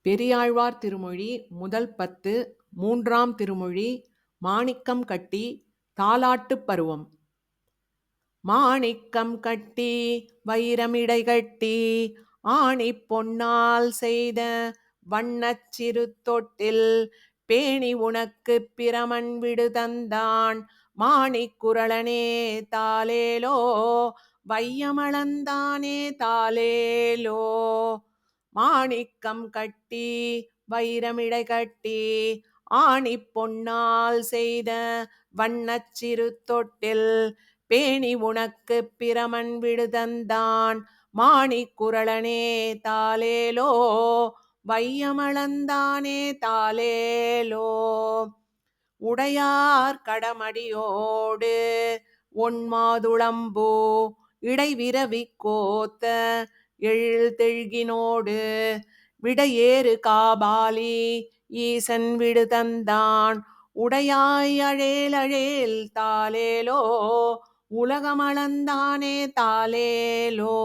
பெரியாழ்வார் திருமொழி முதல் 10 மூன்றாம் திருமொழி மாணிக்கம் கட்டி தாலாட்டுப் பருவம். மாணிக்கம் கட்டி வைரமிடை கட்டி ஆணிப் பொன்னால் செய்த வண்ணச் சிறு தொட்டில் பேணி உனக்குப் பிரமன் விடு தந்தான் மாணிக் குறளனே தாலேலோ வையமளந்தானே தாலேலோ. மாணிக்கம் கட்டி வைரமிடை கட்டி ஆணிப் பொன்னால் செய்த வண்ணச் சிறு தொட்டில் பேணி உனக்குப் பிரமன் விடு தந்தான் மாணிக் குறளனே தாலேலோ வையமளந்தானே தாலேலோ. உடையார் கடமடியோடு ஒண்மாதுளம்பூ இடைவிரவிக் கோத்த எழில்தெழ்கினோடு விடையேறு காபாலி ஈசன் விடு தந்தான் உடையாய் அழேல் அழேல் தாலேலோ உலகமளந்தானே தாலேலோ.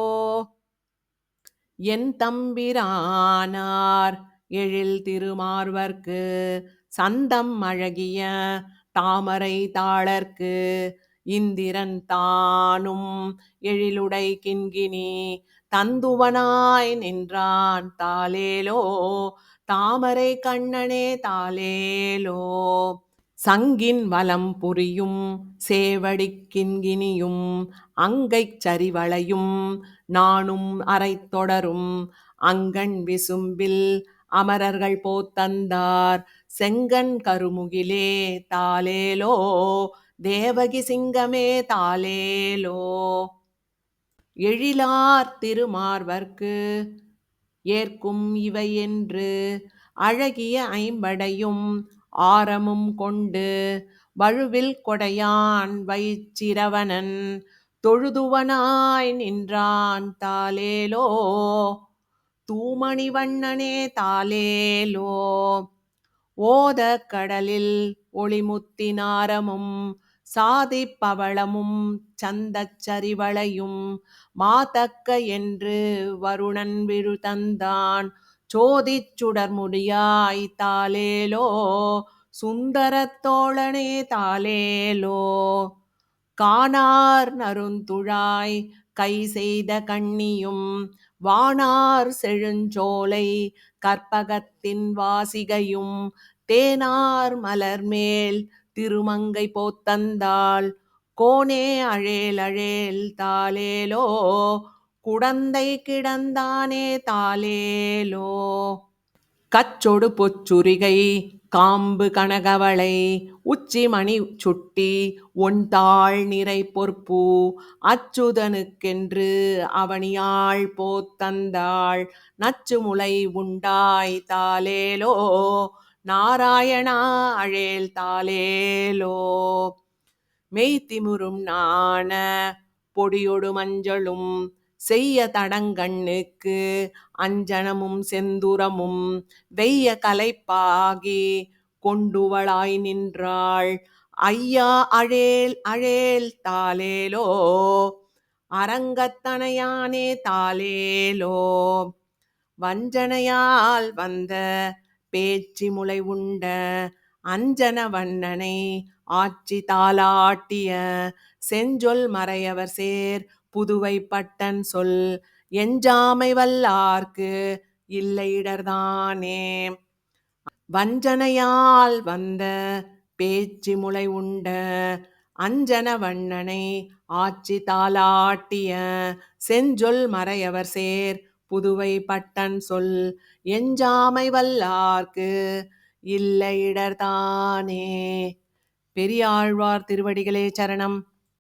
என் தம்பிரானார் எழில் திருமார்வர்க்கு சந்தம் அழகிய தாமரை தாளர்க்கு இந்திரன் தானும் எழிலுடை கிண்கிணி தந்துவனாய் நின்றான் தாலேலோ தாமரை கண்ணனே தாலேலோ. சங்கின் வலம் புரியும் சேவடிக் கிண்கிணியும் அங்கைச் சரிவளையும் நாணும் அரைத்தொடரும் அங்கண் விசும்பில் அமரர்கள் போத்தந்தார் செங்கண் கருமுகிலே தாலேலோ தேவகி சிங்கமே தாலேலோ. எழிலார் திருமார்வர்க்கு ஏற்கும் இவை என்று அழகிய ஐம்படையும் ஆரமும் கொண்டு வழுவில் கொடையான் வயிற்றிரவணன் தொழுதுவனாய் நின்றான் தாலேலோ தூமணி வண்ணனே தாலேலோ. ஓதக் கடலில் ஒளிமுத்தினாரமும் சாதிப் பவளமும் சந்தச் சரிவளையும் மாதக்க என்று வருணன் விடு தந்தான் சோதிச் சுடர்முடியாய் தாலேலோ சுந்தரத் தோளனே தாலேலோ. காணார் நறுந்துழாய் கை செய்த கண்ணியும் வானார் செழுஞ்சோலை கற்பகத்தின் வாசிகையும் தேனார் மலர்மேல் திருமங்கை போத்தந்தாள் கோனே அழேல் அழேல் தாலேலோ குடந்தை கிடந்தானே தாலேலோ. கச்சொடு பொச்சுரிகை காம்பு கனகவளை உச்சி மணி சுட்டி ஒண்தாள் நிறை பொற்பூ அச்சுதனுக்கென்று அவனியாள் போத்தந்தாள் நச்சுமுலை உண்டாய் தாலேலோ நாராயணா அழேல் தாலேலோ. மெய்திமுறும் நாண பொடியொடு மஞ்சளும் செய்ய தடங்கண்ணுக்கு அஞ்சனமும் செந்துரமும் வெய்ய கலைப்பாகி கொண்டுவளாய் நின்றாள் ஐயா அழேல் அழேல் தாலேலோ அரங்கத்தனையானே தாலேலோ. வஞ்சனையால் வந்த பேச்சி முளை உண்ட அஞ்சன வண்ணனை ஆட்சி தாலாட்டிய செஞ்சொல் மறையவர் சேர் புதுவை பட்டன் சொல் எஞ்சாமை வல்லார்க்கு இல்லை இடர்தானே. வஞ்சனையால் வந்த பேச்சி முளை உண்ட அஞ்சன வண்ணனை ஆட்சி தாலாட்டிய செஞ்சொல் மறையவர் சேர் புதுவை பட்டன் சொல் எஞ்சாமை வல்லார்க்கு இல்லை இடர்தானே. பெரியாழ்வார் திருவடிகளே சரணம்.